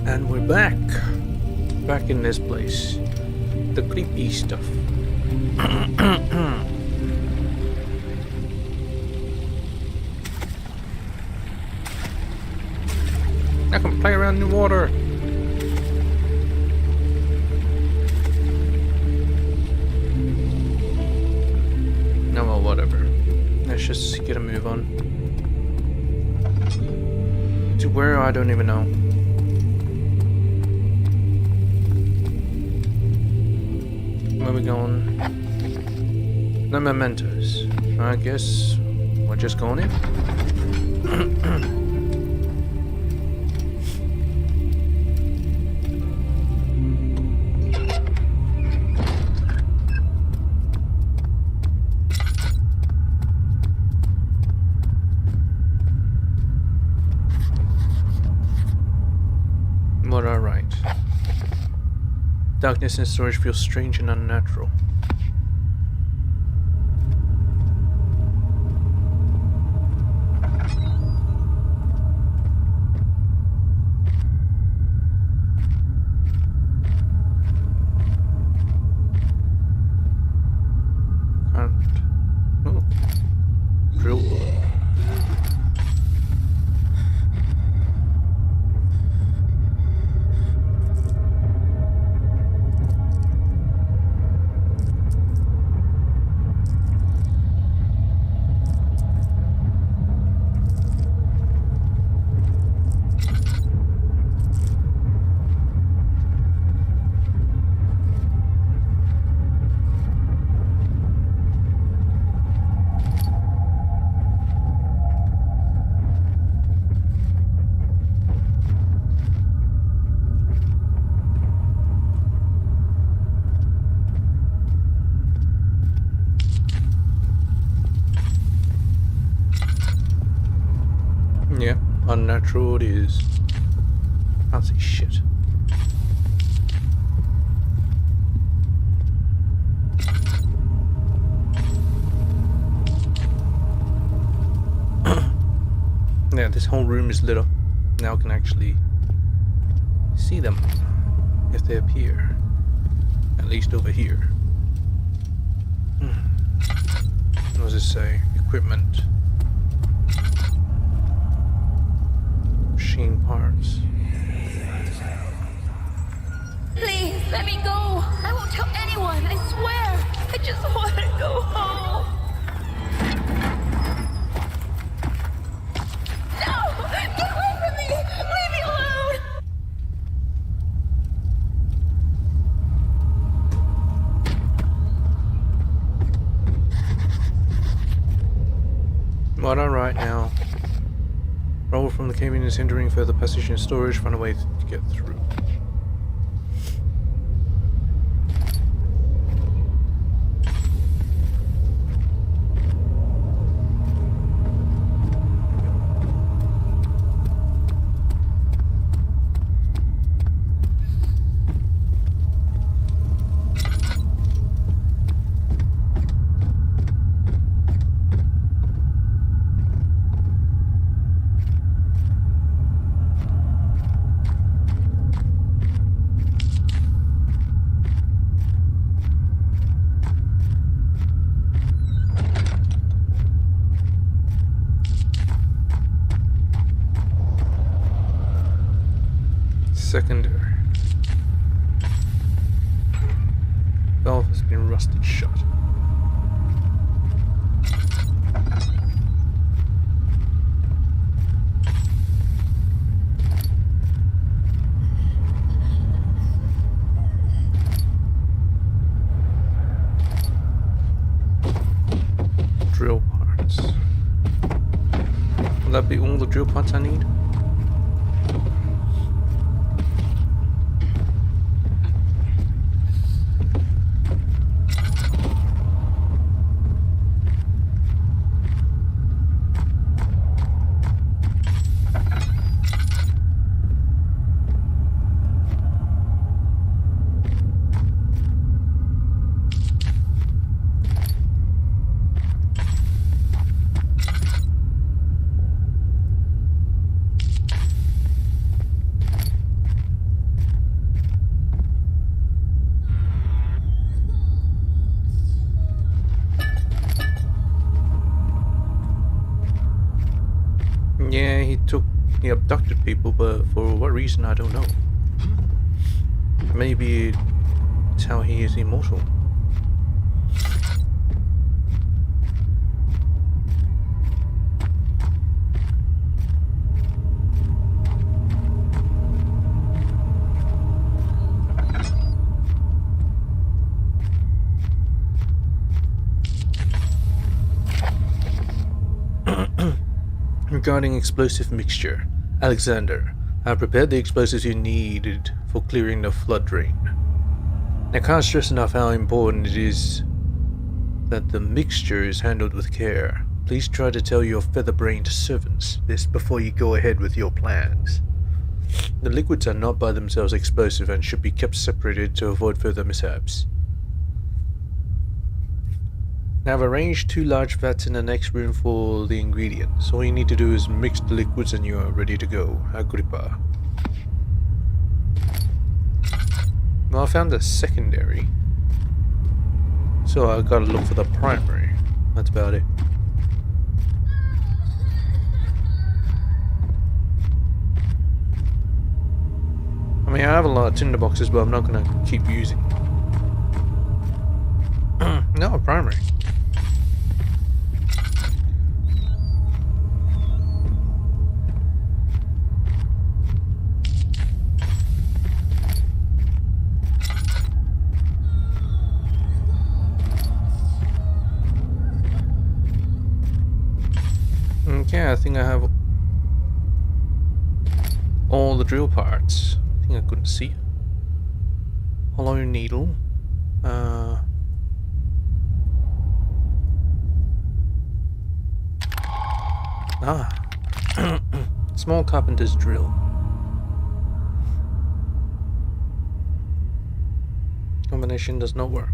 And we're back. Back in this place. The creepy stuff. I can play around in the water. No, well, whatever. Let's just get a move on. To where? I don't even know. Where are we going? No mementos. I guess we're just going in. But alright. Darkness in storage feels strange and unnatural. Oh. Drill. Yeah, unnatural it is. Can't see shit. Yeah, this whole room is lit up. Now I can actually see them if they appear. At least over here. What does it say? Equipment. Machine parts. Please, let me go. I won't tell anyone, I swear. I just want to go home. No! Get away from me! Leave me alone! Well, alright now. Rubble from the caving is hindering further passage and storage. Find a way to get through. Secondary. Valve has been rusted shut. Drill parts. Will that be all the drill parts I need? he abducted people, but for what reason I don't know. Maybe it's how he is immortal. Regarding explosive mixture, Alexander, I have prepared the explosives you needed for clearing the flood drain. I can't stress enough how important it is that the mixture is handled with care. Please try to tell your feather-brained servants this before you go ahead with your plans. The liquids are not by themselves explosive and should be kept separated to avoid further mishaps. Now I've arranged 2 large vats in the next room for the ingredients. All you need to do is mix the liquids and you are ready to go. Agrippa. Well, I found the secondary, so I gotta look for the primary. That's about it. I mean, I have a lot of tinderboxes, but I'm not gonna keep using them. No, primary. Okay, I think I have all the drill parts. I think I couldn't see it. Hollow needle. Small carpenter's drill. Combination does not work.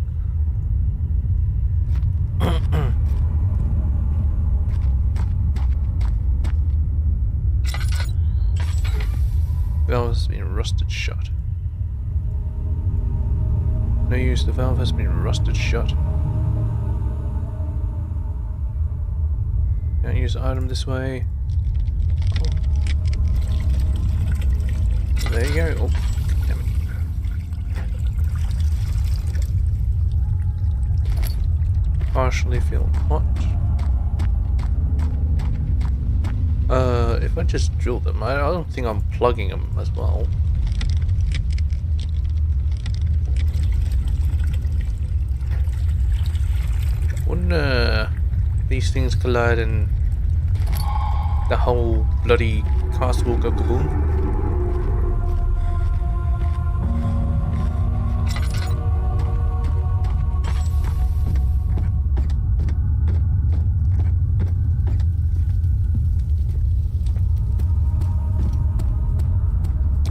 Valve has been rusted shut. No use, the valve has been rusted shut. Can't use the item this way. Oh. There you go. Oh, damn it. Partially filled. What? If I just drill them, I don't think I'm plugging them as well. Wouldn't these things collide and the whole bloody castle will go kaboom?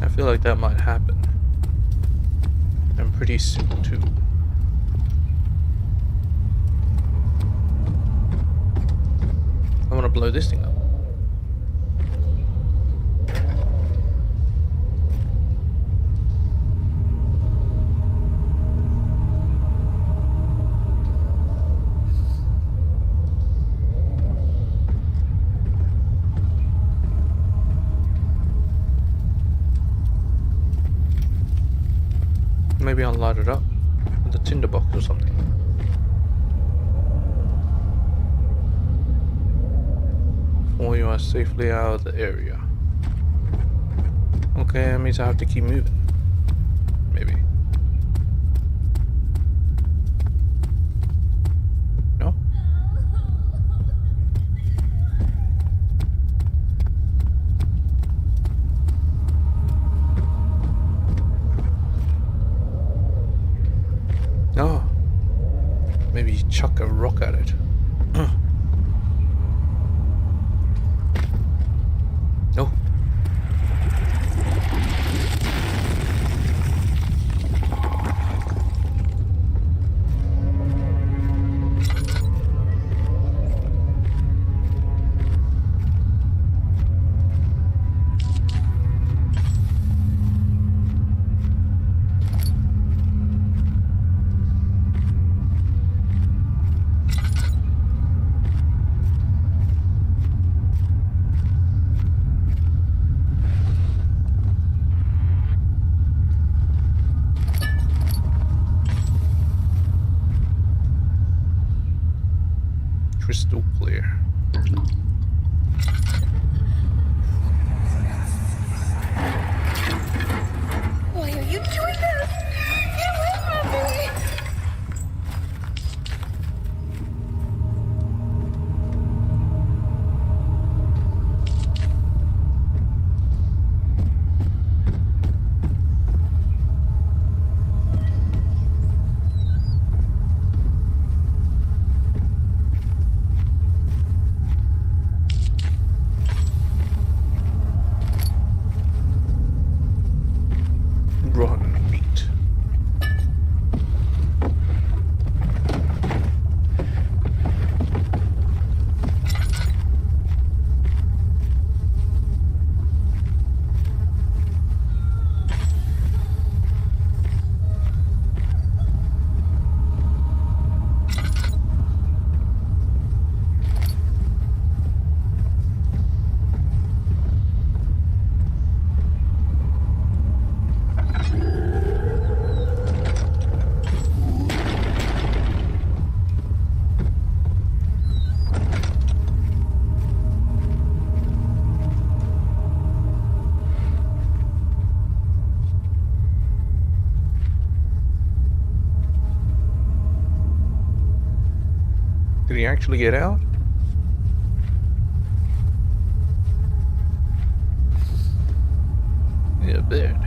I feel like that might happen. And pretty soon too. I want to blow this thing up. Maybe I'll light it up with a tinderbox or something. Before you are safely out of the area. Okay, that means I have to keep moving. Maybe. No? No. Maybe chuck a rock at it. No. he actually get out? Yeah, bed.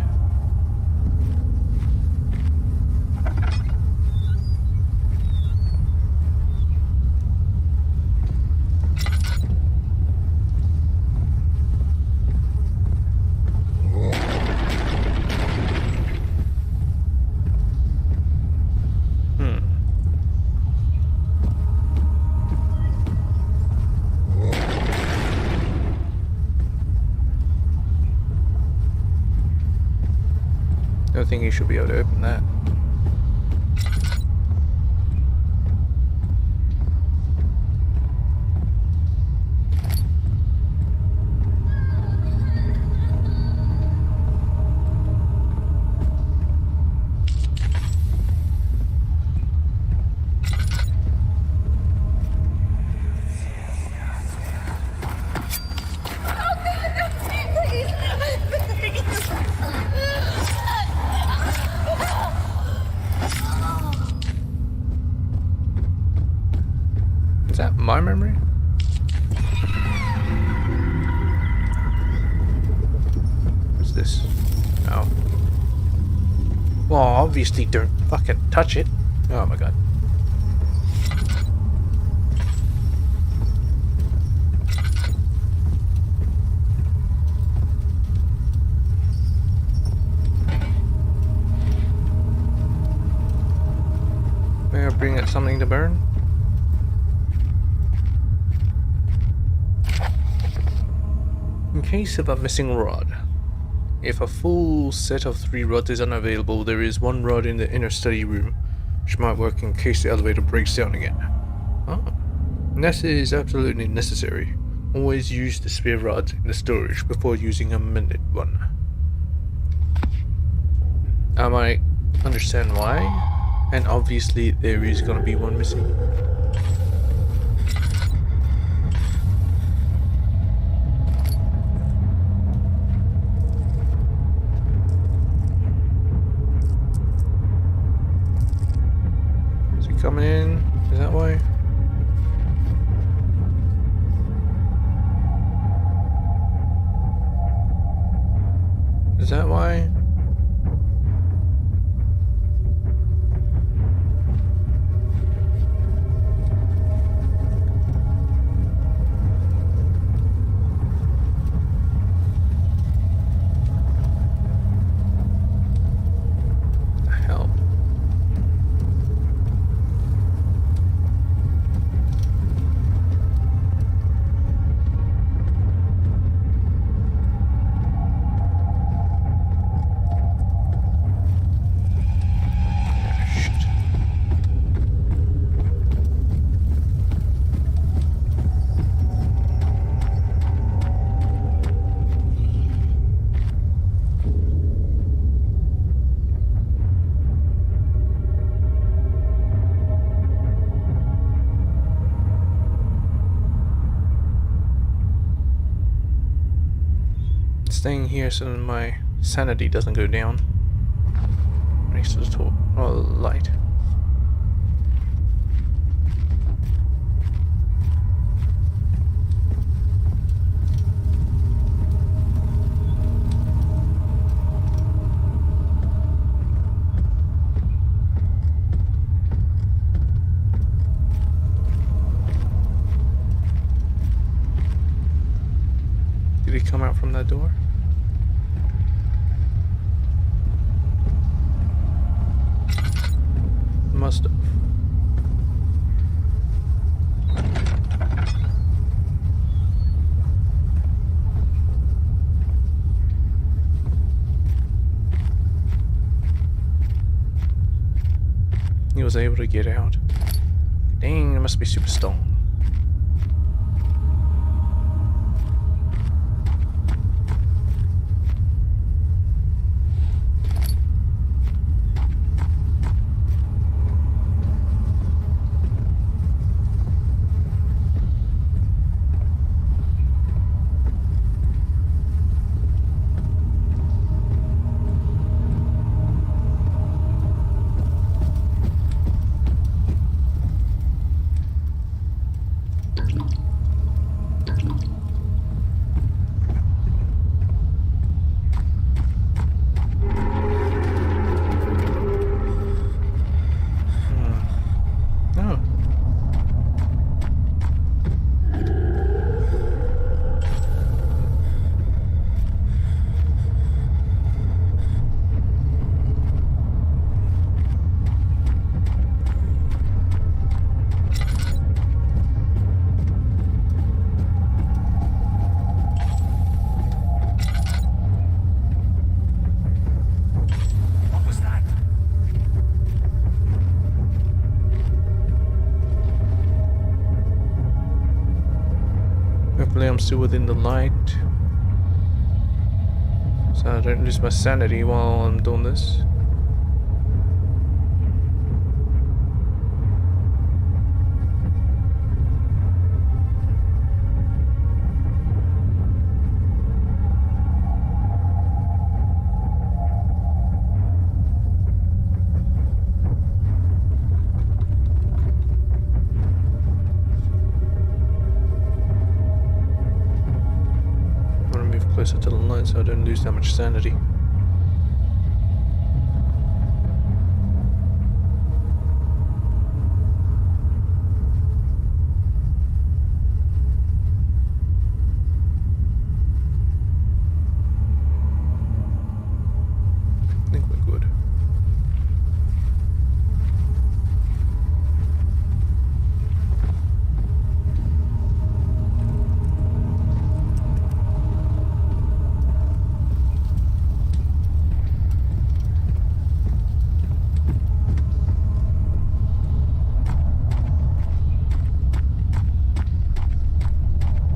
Don't think you should be able to open that. Is that my memory? What's this? Oh. Well, obviously don't fucking touch it. Oh my god. May I bring it something to burn? In case of a missing rod. If a full set of 3 rods is unavailable, there is 1 rod in the inner study room, which might work in case the elevator breaks down again. Oh. This is absolutely necessary. Always use the spare rods in the storage before using a mended one. I might understand why, and obviously there is gonna be 1 missing. Coming in, is that why? Is that why? Staying here so that my sanity doesn't go down next to the door or light. Did he come out from that door? Must have. He was able to get out. Dang, it must be super strong. still within the light, so I don't lose my sanity while I'm doing this. Closer to the light so I don't lose that much sanity. I think we're good.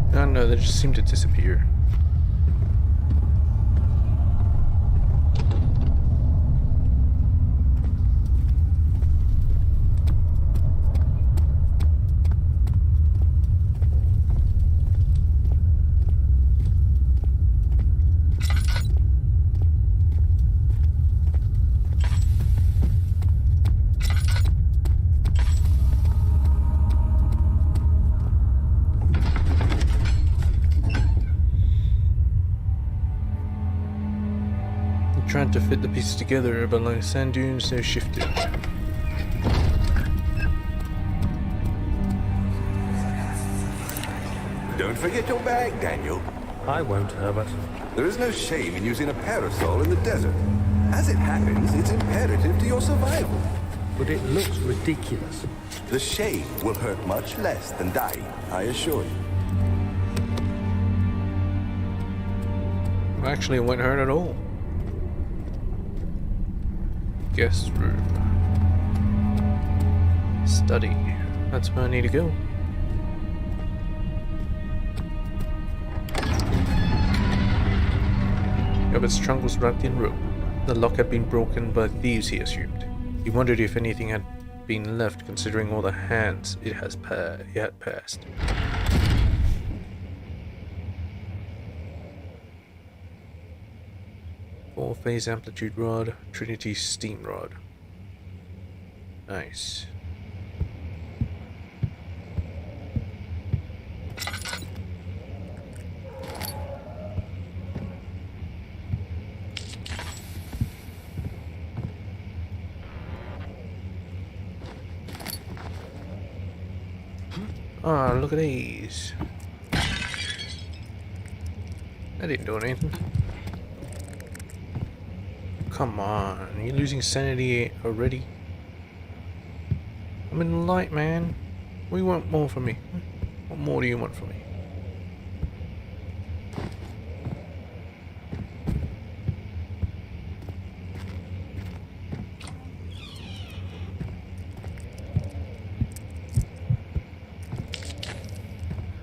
I don't know, they just seem to disappear. Trying to fit the pieces together, but like sand dunes, they're shifted. Don't forget your bag, Daniel. I won't, Herbert. There is no shame in using a parasol in the desert. As it happens, it's imperative to your survival. But it looks ridiculous. The shame will hurt much less than dying, I assure you. Actually, it won't hurt at all. Guest room. Study. That's where I need to go. Robert's trunk was wrapped in rope. The lock had been broken by thieves, he assumed. He wondered if anything had been left, considering all the hands it had passed. Four-phase amplitude rod, Trinity steam rod. Nice. Ah, look at these. That didn't do anything. Come on, are you losing sanity already? I'm in the light, man. What do you want more from me? What more do you want from me?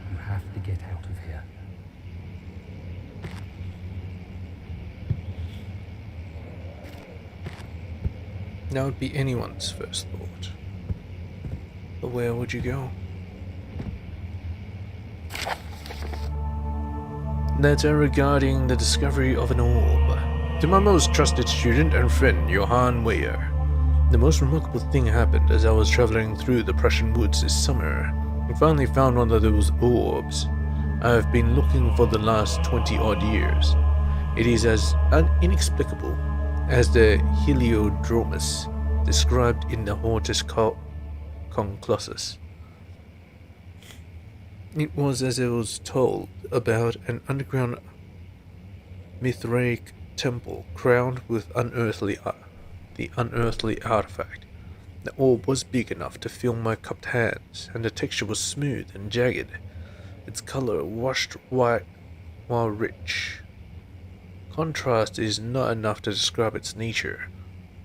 You have to get out of here. That would be anyone's first thought. But where would you go? Letter regarding the discovery of an orb. To my most trusted student and friend, Johann Weyer. The most remarkable thing happened as I was traveling through the Prussian woods this summer. I finally found one of those orbs I have been looking for the last 20-odd years. It is as inexplicable as the Heliodromus described in the Hortus Conclussus. It was as I was told about an underground Mithraic temple crowned with the unearthly artifact. The orb was big enough to fill my cupped hands, and the texture was smooth and jagged, its color washed white while rich. Contrast is not enough to describe its nature.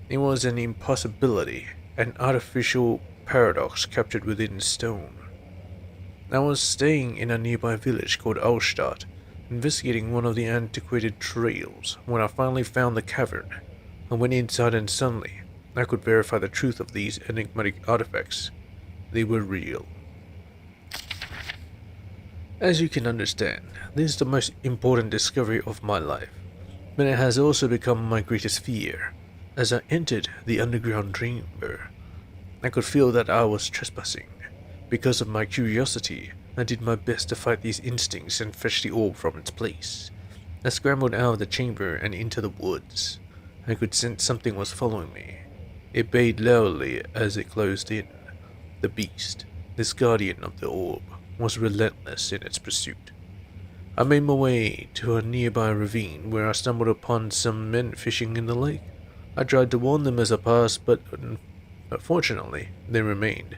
It was an impossibility, an artificial paradox captured within stone. I was staying in a nearby village called Altstadt, investigating one of the antiquated trails, when I finally found the cavern. I went inside and suddenly, I could verify the truth of these enigmatic artifacts. They were real. As you can understand, this is the most important discovery of my life, but it has also become my greatest fear. As I entered the underground chamber, I could feel that I was trespassing. Because of my curiosity, I did my best to fight these instincts and fetch the orb from its place. I scrambled out of the chamber and into the woods. I could sense something was following me. It bayed loudly as it closed in. The beast, this guardian of the orb, was relentless in its pursuit. I made my way to a nearby ravine where I stumbled upon some men fishing in the lake. I tried to warn them as I passed, but fortunately, they remained.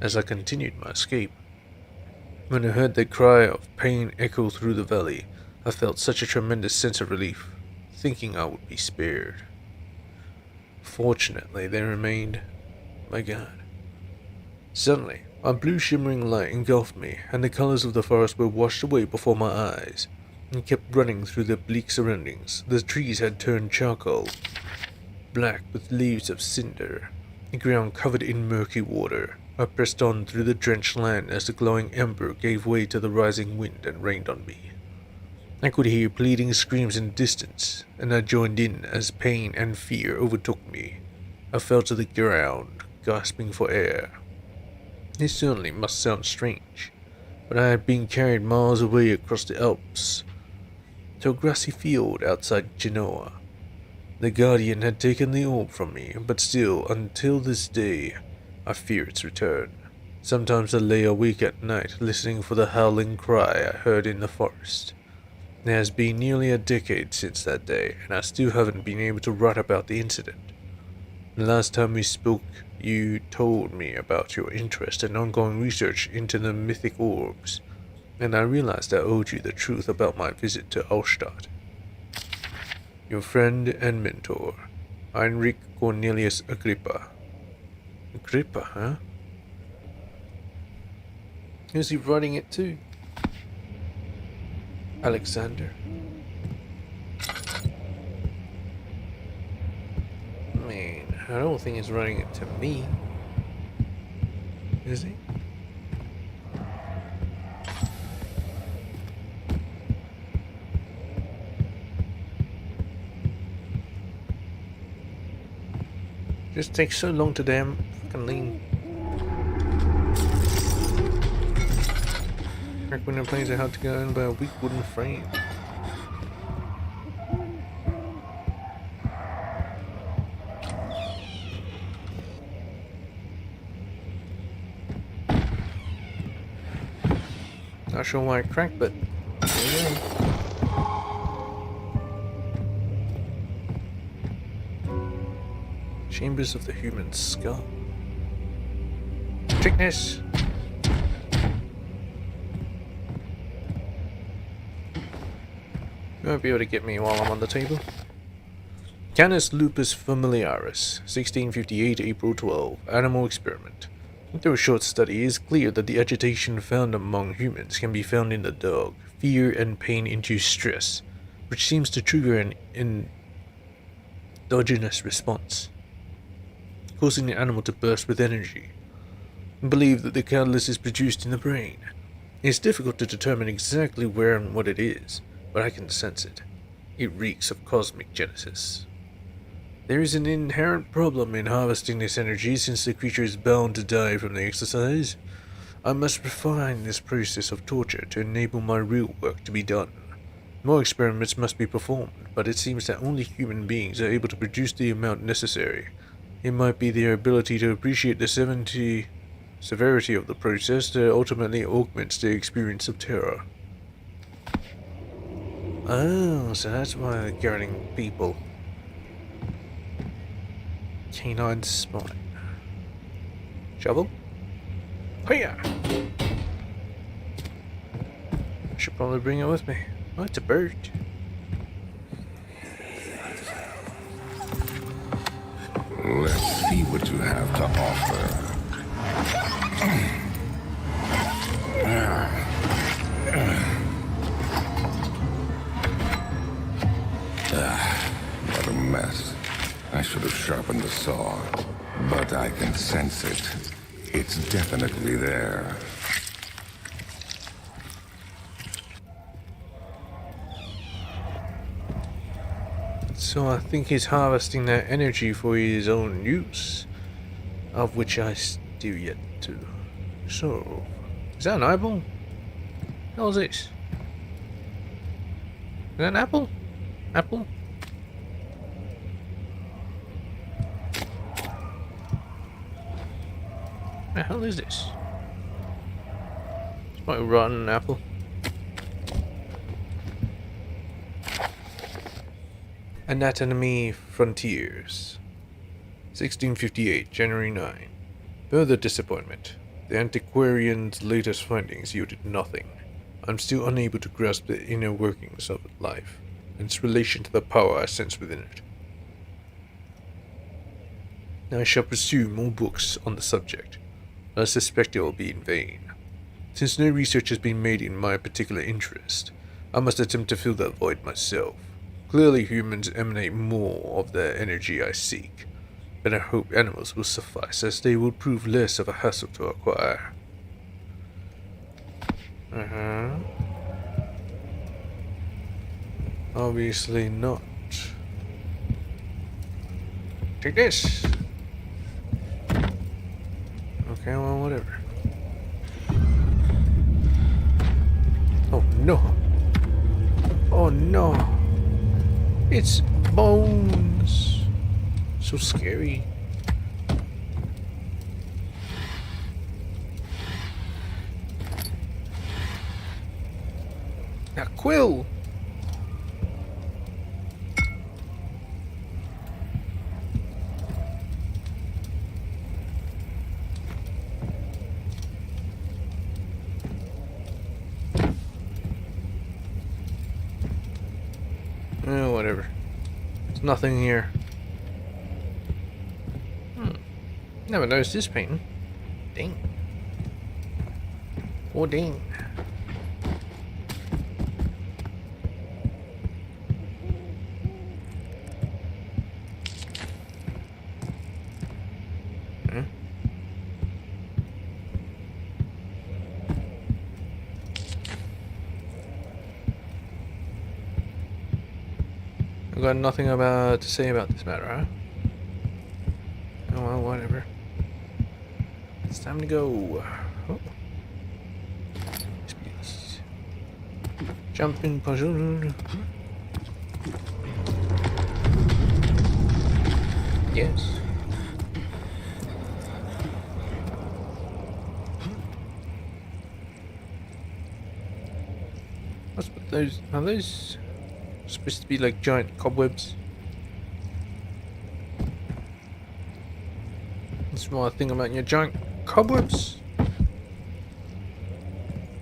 As I continued my escape, when I heard their cry of pain echo through the valley, I felt such a tremendous sense of relief, thinking I would be spared. Fortunately, they remained. My God. Suddenly, a blue shimmering light engulfed me, and the colors of the forest were washed away before my eyes. I kept running through the bleak surroundings. The trees had turned charcoal, black with leaves of cinder, the ground covered in murky water. I pressed on through the drenched land as the glowing ember gave way to the rising wind and rained on me. I could hear pleading screams in the distance, and I joined in as pain and fear overtook me. I fell to the ground, gasping for air. It certainly must sound strange, but I had been carried miles away across the Alps to a grassy field outside Genoa. The Guardian had taken the orb from me, but still, until this day, I fear its return. Sometimes I lay awake at night, listening for the howling cry I heard in the forest. It has been nearly a decade since that day, and I still haven't been able to write about the incident. The last time we spoke, you told me about your interest and ongoing research into the mythic orbs, and I realized I owed you the truth about my visit to Altstadt. Your friend and mentor, Heinrich Cornelius Agrippa. Agrippa, huh? Who's he writing it to? Alexander? Man, I don't think he's writing it to me. Is he? Just takes so long to damn fucking lean. Crack window planes are hard to go in by a weak wooden frame. Not sure why it cracked, but there you go. Chambers of the human skull. Check this. You won't be able to get me while I'm on the table. Canis lupus familiaris, 1658, April 12. Animal experiment. Through a short study, it is clear that the agitation found among humans can be found in the dog. Fear and pain induce stress, which seems to trigger an endogenous response, causing the animal to burst with energy. I believe that the catalyst is produced in the brain. It's difficult to determine exactly where and what it is, but I can sense it. It reeks of cosmic genesis. There is an inherent problem in harvesting this energy since the creature is bound to die from the exercise. I must refine this process of torture to enable my real work to be done. More experiments must be performed, but it seems that only human beings are able to produce the amount necessary. It might be their ability to appreciate the severity of the process that ultimately augments the experience of terror. Oh, so that's why they're guarding people. Canine spine. Shovel? Hiya! I should probably bring it with me. Oh, it's a bird. Let's see what you have to offer. What a mess. I should have sharpened the saw. But I can sense it. It's definitely there. So I think he's harvesting that energy for his own use, of which I still yet to. So, is that an eyeball? What is this? Is that an apple? Apple? What the hell is this? It's like a rotten apple. Anatomy Frontiers 1658, January 9. Further disappointment. The antiquarian's latest findings yielded nothing. I'm still unable to grasp the inner workings of life, and its relation to the power I sense within it. I shall pursue more books on the subject, but I suspect it will be in vain. Since no research has been made in my particular interest, I must attempt to fill that void myself. Clearly humans emanate more of the energy I seek, but I hope animals will suffice, as they will prove less of a hassle to acquire. Obviously not. Take this! Okay, well, whatever. Oh no! Oh no! It's bones! So scary. That quill! Whatever. There's nothing here. Never noticed this painting. Dang. Oh, dang. I've got nothing to say about this matter, huh? Oh well, whatever. It's time to go. Oh. Please. Jumping puzzle. Yes. What's with those? Are those supposed to be like giant cobwebs? That's what I think about your giant cobwebs.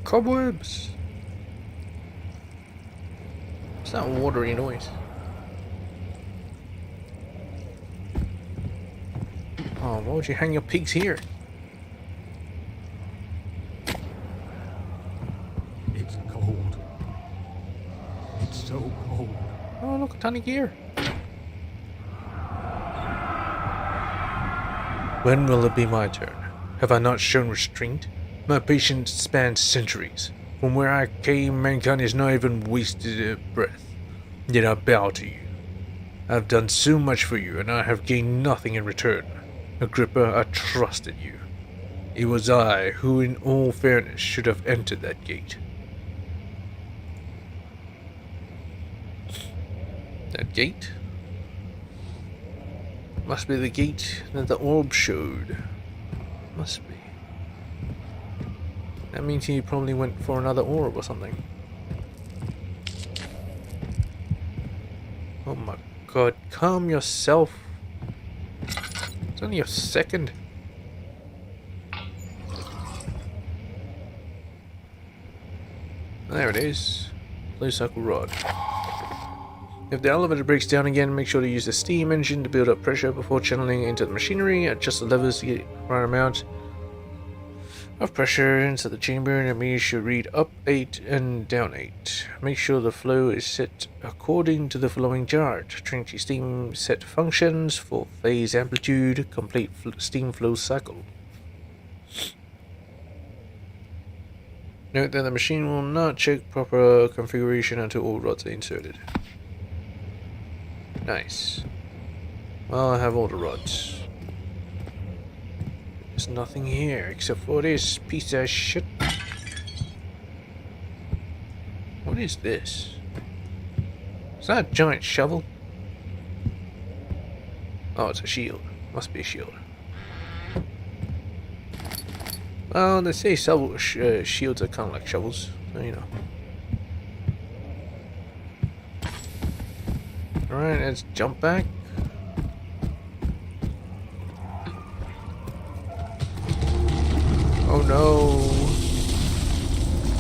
Cobwebs. What's that watery noise? Oh, why would you hang your pigs here? It's cold. It's so cold. Oh, look, a tiny gear. When will it be my turn? Have I not shown restraint? My patience spans centuries. From where I came, mankind has not even wasted a breath. Yet I bow to you. I have done so much for you, and I have gained nothing in return. Agrippa, I trusted you. It was I who, in all fairness, should have entered that gate. That gate? Must be the gate that the orb showed. Must be. That means he probably went for another orb or something. Oh my god, calm yourself. It's only a second. There it is. Blue circle rod. If the elevator breaks down again, make sure to use the steam engine to build up pressure before channeling into the machinery. Adjust the levers to get the right amount. of pressure inside the chamber, and Amnesia should read up 8 and down 8. Make sure the flow is set according to the flowing chart. Trinity steam set functions for phase amplitude, complete steam flow cycle. Note that the machine will not check proper configuration until all rods are inserted. Nice. Well, I have all the rods. There's nothing here except for this piece of shit. What is this? Is that a giant shovel? Oh, it's a shield. Must be a shield. Well, they say shields are kind of like shovels, so you know. Alright, let's jump back. Oh no!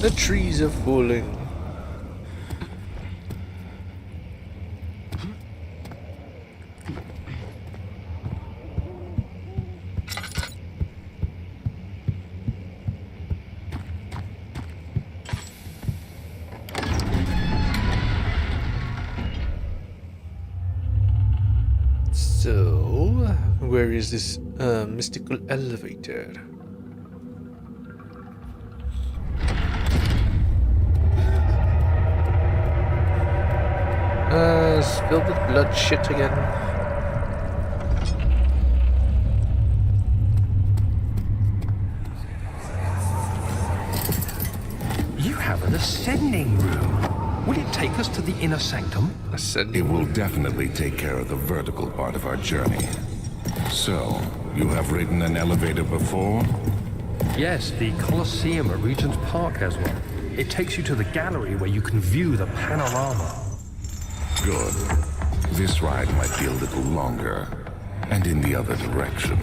The trees are falling. So, where is this mystical elevator? It's filled with blood shit again. You have an ascending room. Will it take us to the inner sanctum? It will definitely take care of the vertical part of our journey. So, you have ridden an elevator before? Yes, the Colosseum at Regent's Park has one. It takes you to the gallery where you can view the panorama. Good. This ride might be a little longer, and in the other direction.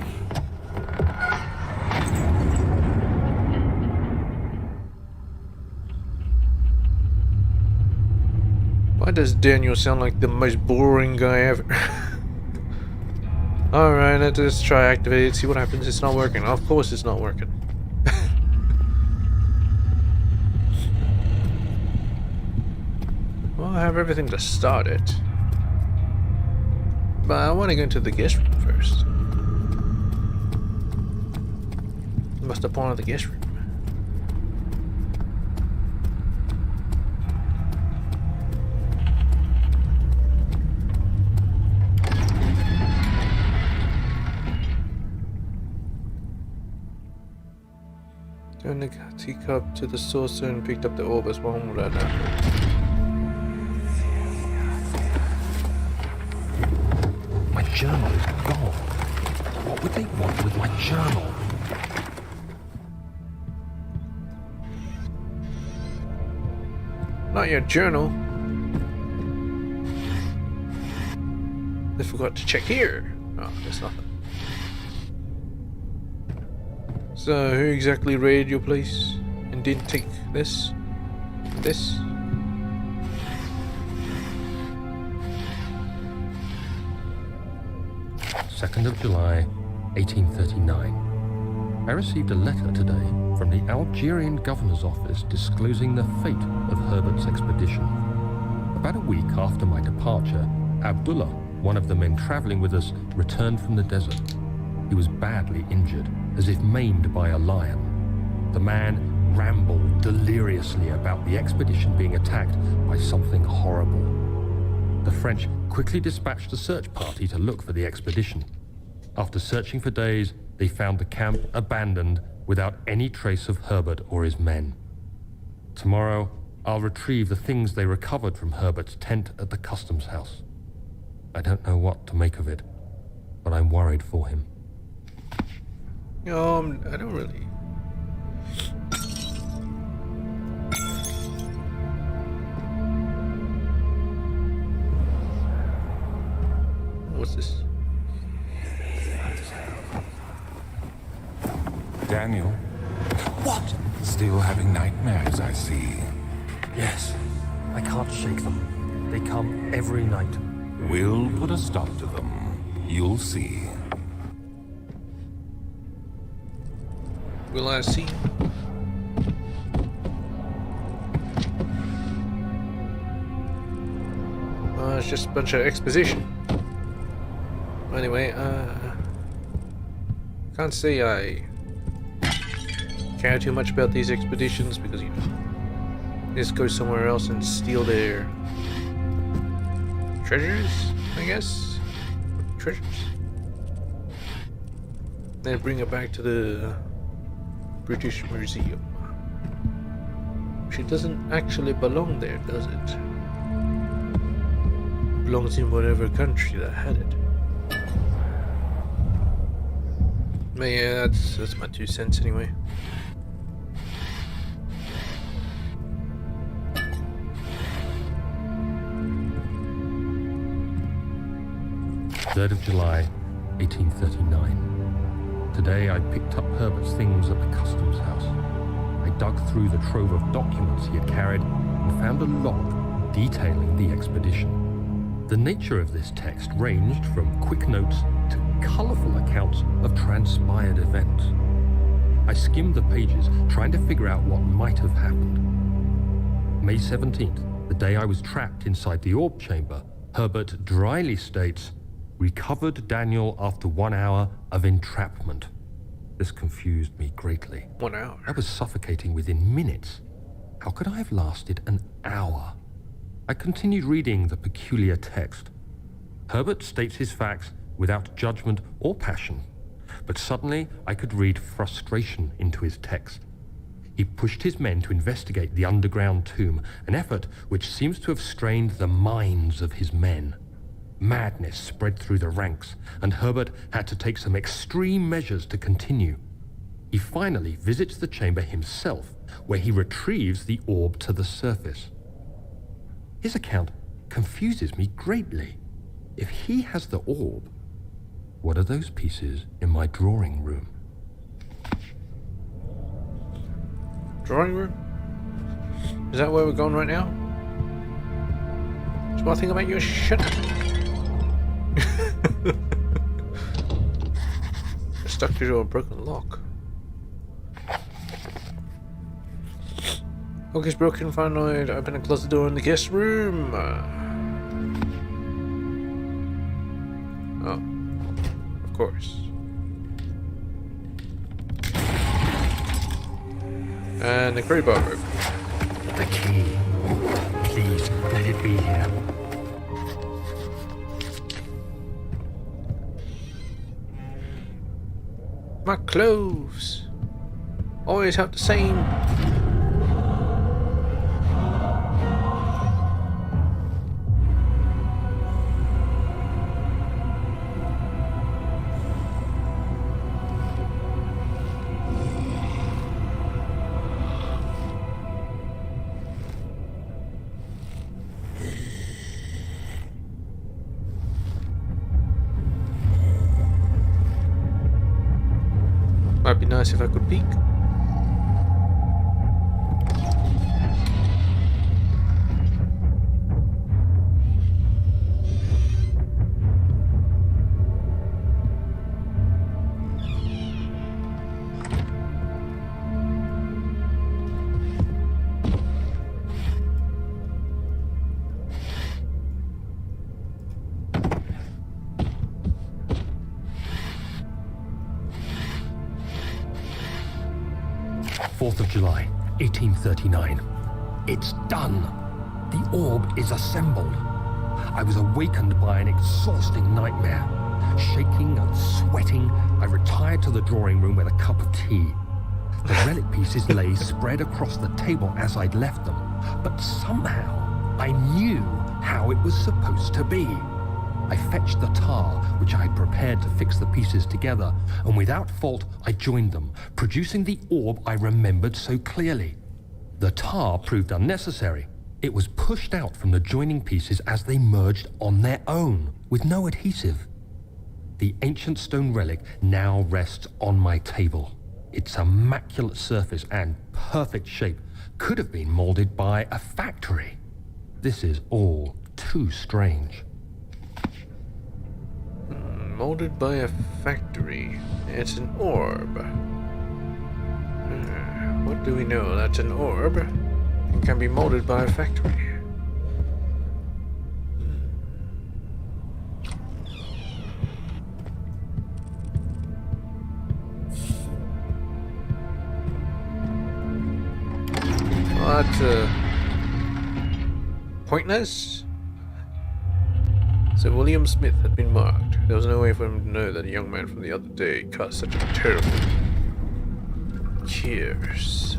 Why does Daniel sound like the most boring guy ever? Alright, let's just try activate it, see what happens. It's not working. Of course it's not working. Well, I have everything to start it. But I want to go into the guest room first. What's the point of the guest room? Turned the teacup to the saucer and picked up the orb as one would now. My journal is gone. What would they want with my journal? Not your journal. They forgot to check here. Oh, there's nothing. So, who exactly raided your place and didn't take this? This? 2nd of July, 1839. I received a letter today from the Algerian governor's office disclosing the fate of Herbert's expedition. About a week after my departure, Abdullah, one of the men traveling with us, returned from the desert. He was badly injured, as if maimed by a lion. The man rambled deliriously about the expedition being attacked by something horrible. The French quickly dispatched a search party to look for the expedition. After searching for days, they found the camp abandoned without any trace of Herbert or his men. Tomorrow, I'll retrieve the things they recovered from Herbert's tent at the customs house. I don't know what to make of it, but I'm worried for him. I don't really. What's this? Daniel? What? Still having nightmares, I see. Yes, I can't shake them. They come every night. We'll put a stop to them. You'll see. Will I see? It's just a bunch of exposition. Anyway, can't say I care too much about these expeditions because, you know, just go somewhere else and steal their treasures, I guess? Treasures? Then bring it back to the British Museum. Which it doesn't actually belong there, does it? It belongs in whatever country that had it. But yeah, that's my 2 cents anyway. July 1839. Today I picked up Herbert's things at the customs house. I dug through the trove of documents he had carried and found a log detailing the expedition. The nature of this text ranged from quick notes to colourful accounts of transpired events. I skimmed the pages, trying to figure out what might have happened. May 17th, the day I was trapped inside the orb chamber, Herbert dryly states, "Recovered Daniel after 1 hour of entrapment." This confused me greatly. 1 hour. I was suffocating within minutes. How could I have lasted an hour? I continued reading the peculiar text. Herbert states his facts without judgment or passion, but suddenly I could read frustration into his text. He pushed his men to investigate the underground tomb, an effort which seems to have strained the minds of his men. Madness spread through the ranks, and Herbert had to take some extreme measures to continue. He finally visits the chamber himself, where he retrieves the orb to the surface. His account confuses me greatly. If he has the orb, what are those pieces in my drawing room? Drawing room? Is that where we're going right now? There's one thing about your shit. Stuck to a broken lock. Lock is broken, finally open and close the door in the guest room. Oh, of course. And the crowbar broke. The key. Please, let it be here. My clothes. Always have the same. Might be nice if I could peek. July 1839. It's done. The orb is assembled. I was awakened by an exhausting nightmare. Shaking and sweating, I retired to the drawing room with a cup of tea. The relic pieces lay spread across the table as I'd left them, but somehow I knew how it was supposed to be. I fetched the tar, which I had prepared to fix the pieces together, and without fault I joined them, producing the orb I remembered so clearly. The tar proved unnecessary. It was pushed out from the joining pieces as they merged on their own, with no adhesive. The ancient stone relic now rests on my table. Its immaculate surface and perfect shape could have been molded by a factory. This is all too strange. Molded by a factory. It's an orb. What do we know? That's an orb. It can be molded by a factory. Well, that's pointless. So William Smith had been marked. There was no way for him to know that a young man from the other day caused such a terrible curse.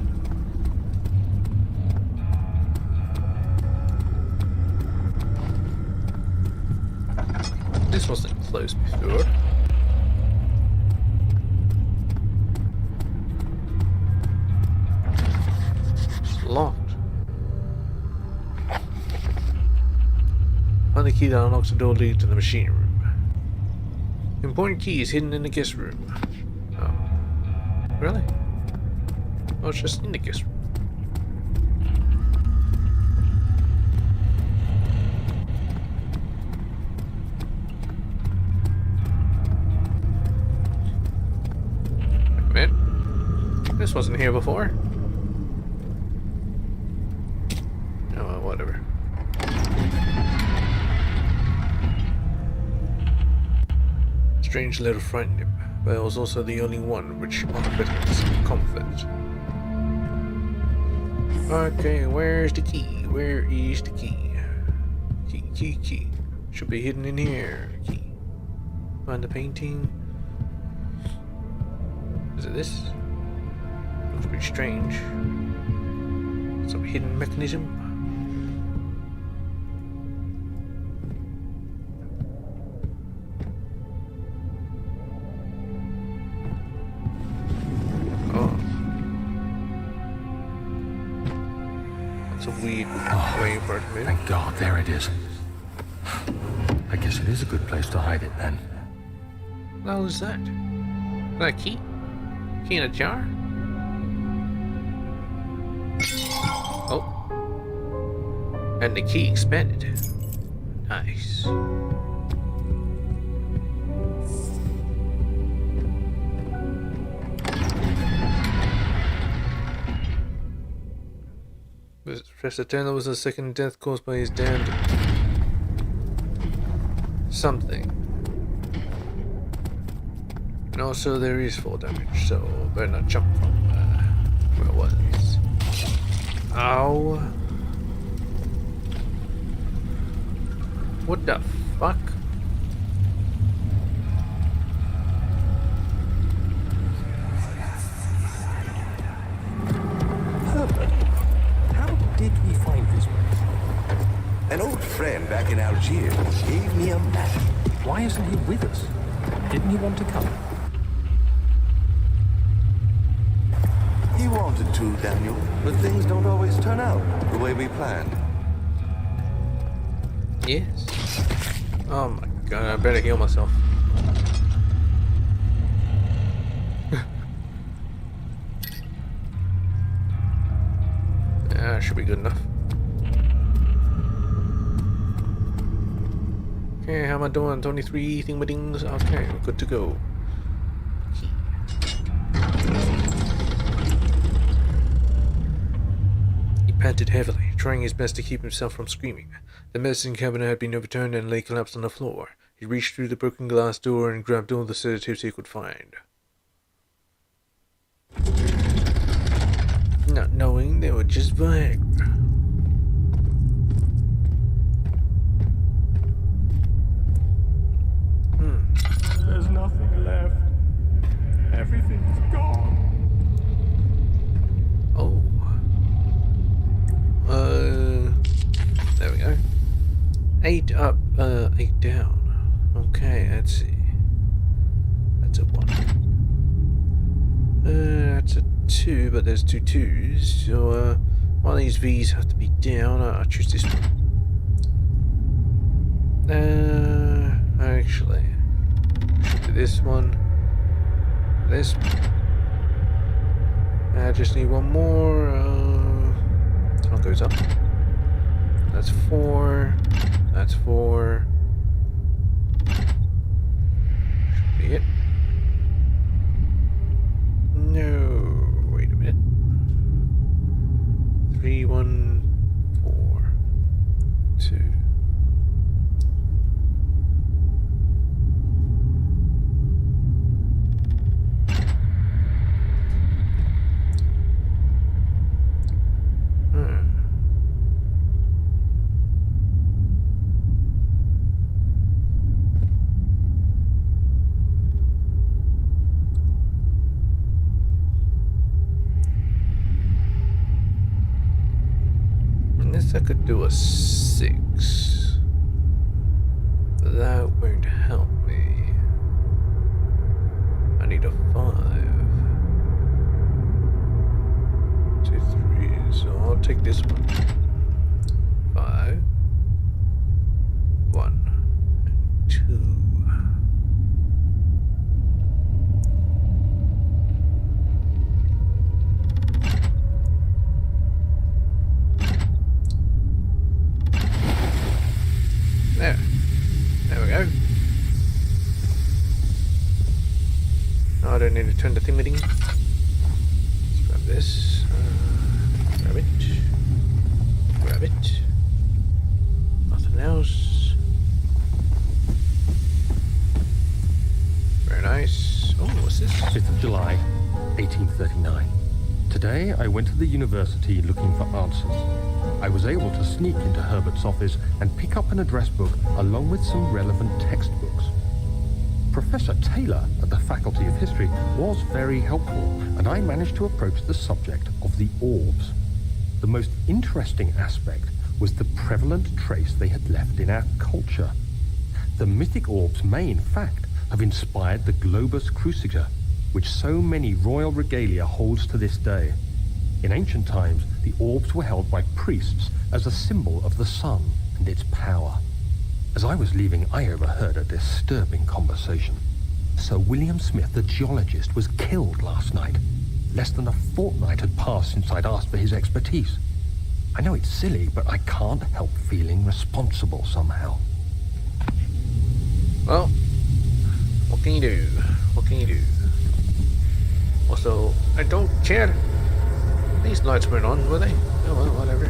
This wasn't closed before. It's locked. Find the key that unlocks the door leading to the machine room. Important key is hidden in the guest room. Oh. Really? Oh, it's just in the guest room. Wait a minute. This wasn't here before. Oh, well, whatever. Strange letter frightened him, but it was also the only one which offered him some comfort. Okay, where's the key? Where is the key? Key. Should be hidden in here. Key. Find the painting. Is it this? Looks pretty strange. Some hidden mechanism. Weird way for it to move. Thank God, there it is. I guess it is a good place to hide it then. What the hell is that? Is that a key? Key in a jar? Oh. And the key expanded. Nice. Professor Turner was the second death caused by his damned something. And also there is fall damage, so better not jump from where it was. Ow. What the fuck? An old friend back in Algiers gave me a map. Why isn't he with us? Didn't he want to come? He wanted to, Daniel, but things don't always turn out the way we planned. Yes. Oh my god, I better heal myself. Yeah, should be good enough. Okay, how am I doing? 23 thingamadings. Okay, we're good to go. He panted heavily, trying his best to keep himself from screaming. The medicine cabinet had been overturned and lay collapsed on the floor. He reached through the broken glass door and grabbed all the sedatives he could find. Not knowing they were just Viagra. There's nothing left. Everything's gone. Oh. There we go. 8 up, 8 down. Okay, let's see. That's a 1. That's a 2, but there's 2 2s. So, one of these V's have to be down. I'll choose this one. Actually, should do this one. This one. I just need one more. This one goes up. That's 4. That's 4. Should be it. No, wait a minute. could do a 6. That won't help me. I need a 5. 2, 3, so I'll take this one. 5, 1, and 2. There we go. No, I don't need to turn the thingy. Let's grab this. Grab it. Grab it. Nothing else. Very nice. Oh, what's this? 5th of July, 1839. Today, I went to the university looking for answers. I was able to sneak into Herbert's office and pick up an address book along with some relevant textbooks. Professor Taylor at the Faculty of History was very helpful, and I managed to approach the subject of the orbs. The most interesting aspect was the prevalent trace they had left in our culture. The mythic orbs may, in fact, have inspired the globus cruciger, which so many royal regalia holds to this day. In ancient times, the orbs were held by priests as a symbol of the sun and its power. As I was leaving, I overheard a disturbing conversation. Sir William Smith, the geologist, was killed last night. Less than a fortnight had passed since I'd asked for his expertise. I know it's silly, but I can't help feeling responsible somehow. Well, what can you do? What can you do? Also, I don't care. These lights weren't on, were they? Oh well, whatever.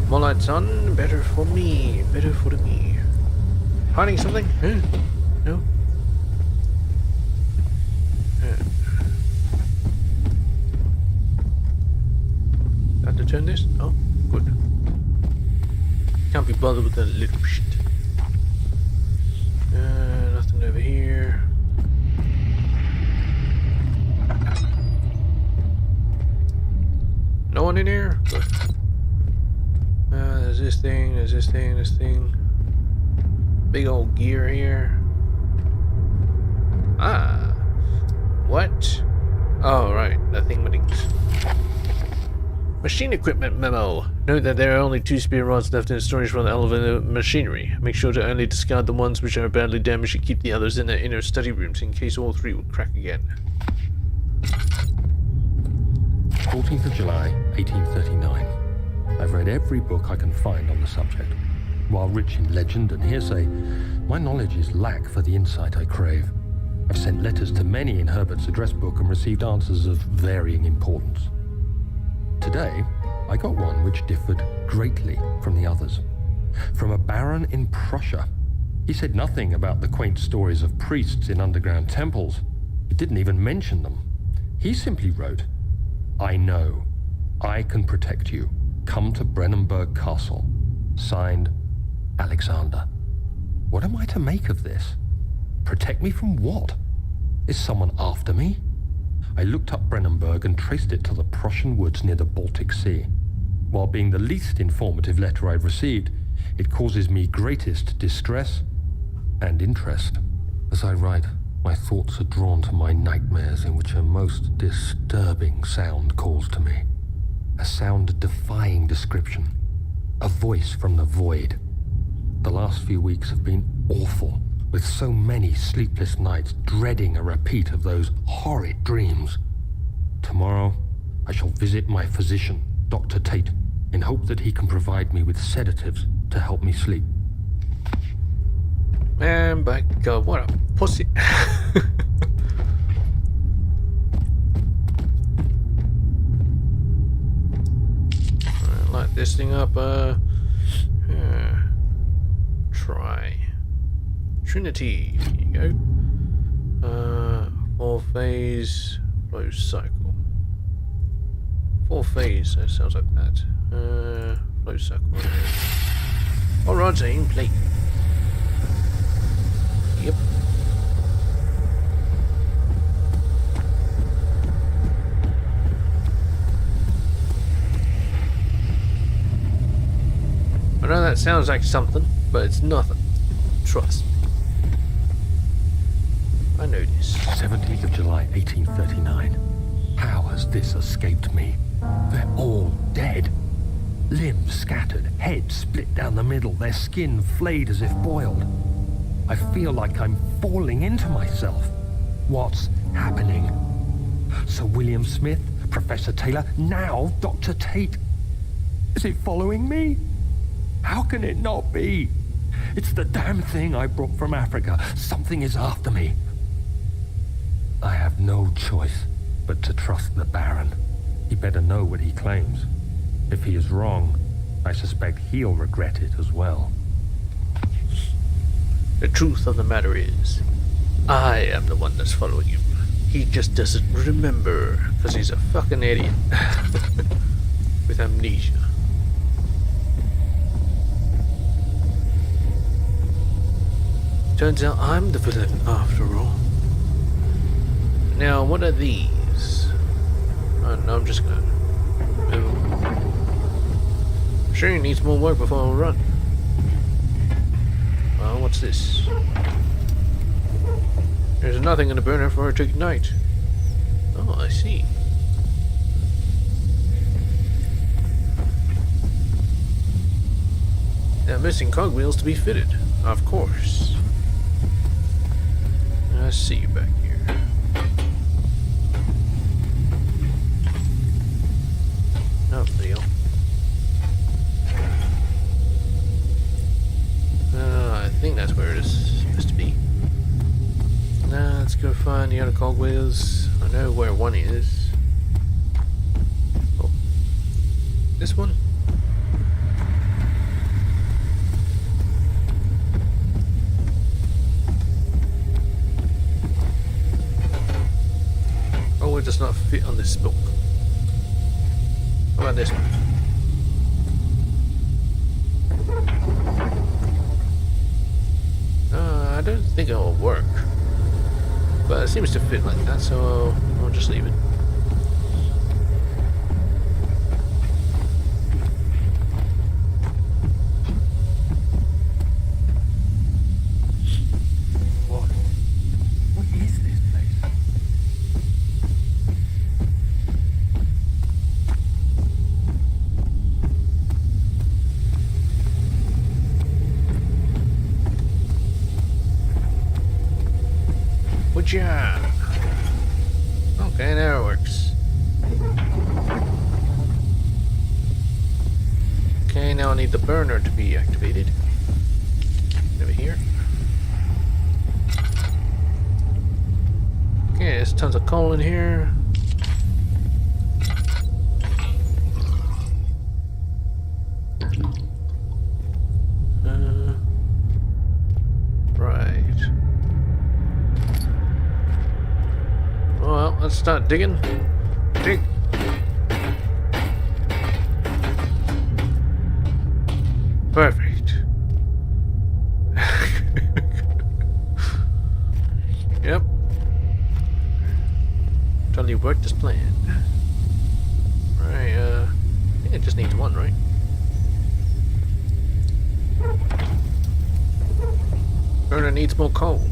More lights on, better for me. Better for me. Hiding something? Huh? No? Have to turn this? Oh, good. Can't be bothered with that little shit. Nothing over here. No one in here? Good. There's this thing, there's this thing, this thing. Big old gear here. Ah. What? Oh, right. That thing with things. Machine equipment memo. Note that there are only 2 spare rods left in storage from the elevator machinery. Make sure to only discard the ones which are badly damaged and keep the others in the inner study rooms in case all 3 would crack again. 14th of July, 1839. I've read every book I can find on the subject. While rich in legend and hearsay, my knowledge is lack for the insight I crave. I've sent letters to many in Herbert's address book and received answers of varying importance. Today, I got one which differed greatly from the others. From a baron in Prussia. He said nothing about the quaint stories of priests in underground temples. He didn't even mention them. He simply wrote, "I know. I can protect you. Come to Brennenburg Castle. Signed, Alexander." What am I to make of this? Protect me from what? Is someone after me? I looked up Brennenburg and traced it to the Prussian woods near the Baltic Sea. While being the least informative letter I've received, it causes me greatest distress and interest. As I write, my thoughts are drawn to my nightmares in which a most disturbing sound calls to me. A sound defying description. A voice from the void. The last few weeks have been awful, with so many sleepless nights dreading a repeat of those horrid dreams. Tomorrow, I shall visit my physician, Dr. Tate, in hope that he can provide me with sedatives to help me sleep. Man, by God, what a pussy. Light this thing up, try. Trinity, here you go. 4-phase flow cycle. 4-phase, that sounds like that. Flow cycle. All rods are in play. Yep. that sounds like something, but it's nothing. Trust me. I know this. 17th of July, 1839. How has this escaped me? They're all dead. Limbs scattered, heads split down the middle, their skin flayed as if boiled. I feel like I'm falling into myself. What's happening? Sir William Smith, Professor Taylor, now Dr. Tate. Is it following me? How can it not be? It's the damn thing I brought from Africa. Something is after me. I have no choice but to trust the Baron. He better know what he claims. If he is wrong, I suspect he'll regret it as well. The truth of the matter is, I am the one that's following you. He just doesn't remember, because he's a fucking idiot. With amnesia. Turns out I'm the villain after all. Now, what are these? Oh, no, I'm just gonna move them. Sure, he needs more work before we run. Well, what's this? There's nothing in the burner for it to ignite. Oh, I see. Now, missing cogwheels to be fitted, of course. I see you back here. No deal. I think that's where it is supposed to be. Now let's go find the other cogwheels. I know where one is. Oh, this one? Oh, it does not fit on this book. How about this one? I don't think it'll work. But it seems to fit like that, so I'll just leave it. What is this place? Yeah. Okay, now it works. Okay, now I need the burner to be activated. Over here. Okay, there's tons of coal in here. Let's start digging. Dig. Perfect. Yep. Totally worked as planned. Right, I think it just needs one, right? Burner needs more coal.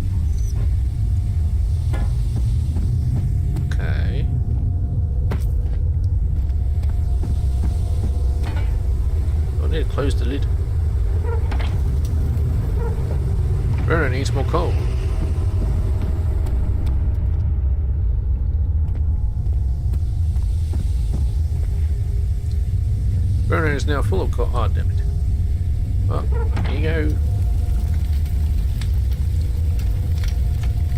Close the lid. Burner needs more coal. Burner is now full of coal. Oh, damn it. Well, here you go.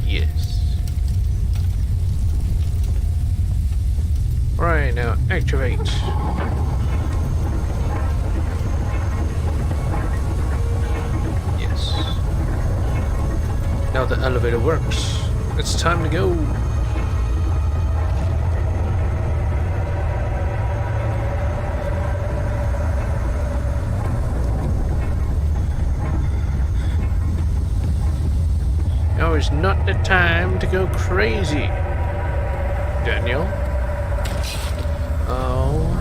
Yes. Right, now activate. Now the elevator works. It's time to go. Now is not the time to go crazy, Daniel. Oh.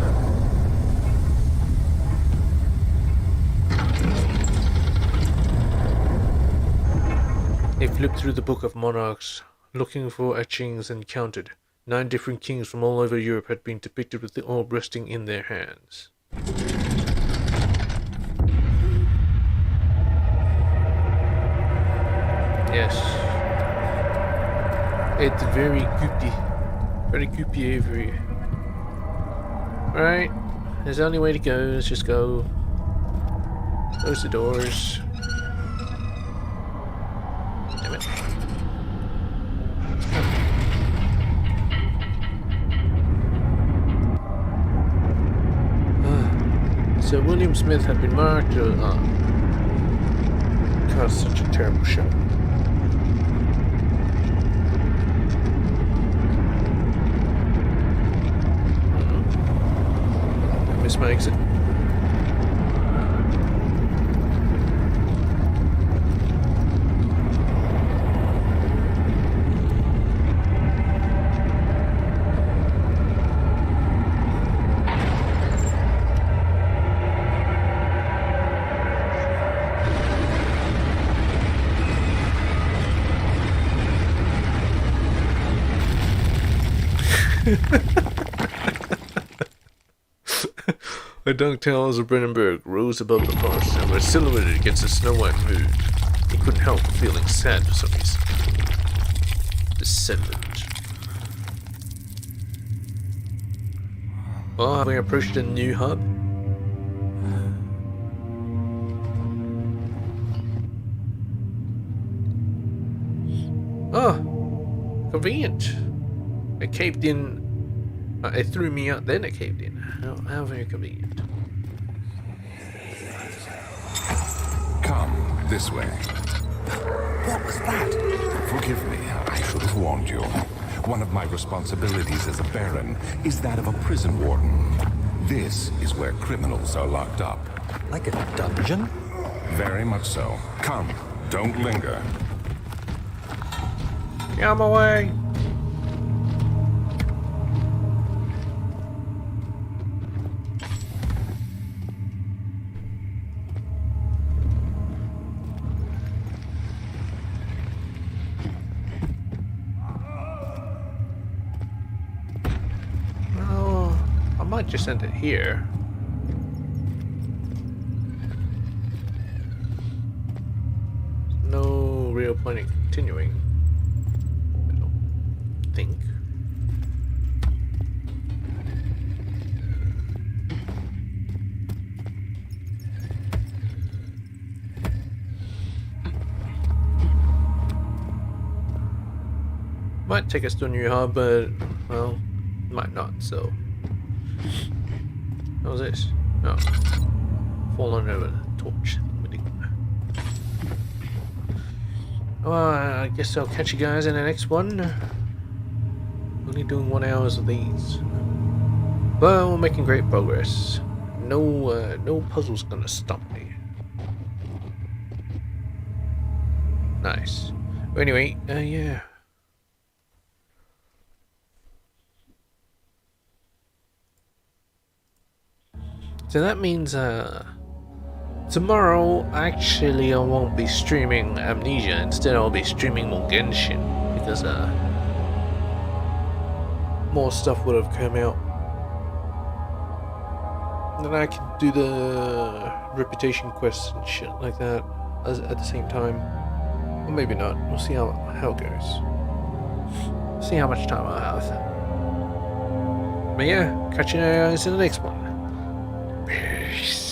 They flipped through the Book of Monarchs, looking for etchings, and counted. 9 different kings from all over Europe had been depicted with the orb resting in their hands. Yes. It's very goopy over here. Alright, there's the only way to go. Let's just go. Close the doors. Damn it. So William Smith had been marked. God, such a terrible show. I missed my exit. A dark towers of Brennenburg rose above the forest and were silhouetted against the snow-white moon. He couldn't help feeling sad for some reason. The settlement. Oh, have we approached a new hub? Oh, convenient. It caved in. It threw me out, then it caved in. How very convenient. Come, this way. What was that? Forgive me, I should have warned you. One of my responsibilities as a baron is that of a prison warden. This is where criminals are locked up. Like a dungeon? Very much so. Come, don't linger. Get out of my way! Just send it here. No real point in continuing. I don't think. Might take us to a new hub, but well, might not. So. What was this? Oh. Fallen over the torch. Well, I guess I'll catch you guys in the next one. Only doing 1 hour of these. Well, we're making great progress. No puzzle's gonna stop me. Nice. Well, anyway, yeah. So that means tomorrow actually I won't be streaming Amnesia. Instead I'll be streaming more Genshin because more stuff would have come out. Then I can do the reputation quests and shit like that at the same time. Or maybe not. We'll see how it goes. See how much time I have. But yeah, catch you guys in the next one. Peace.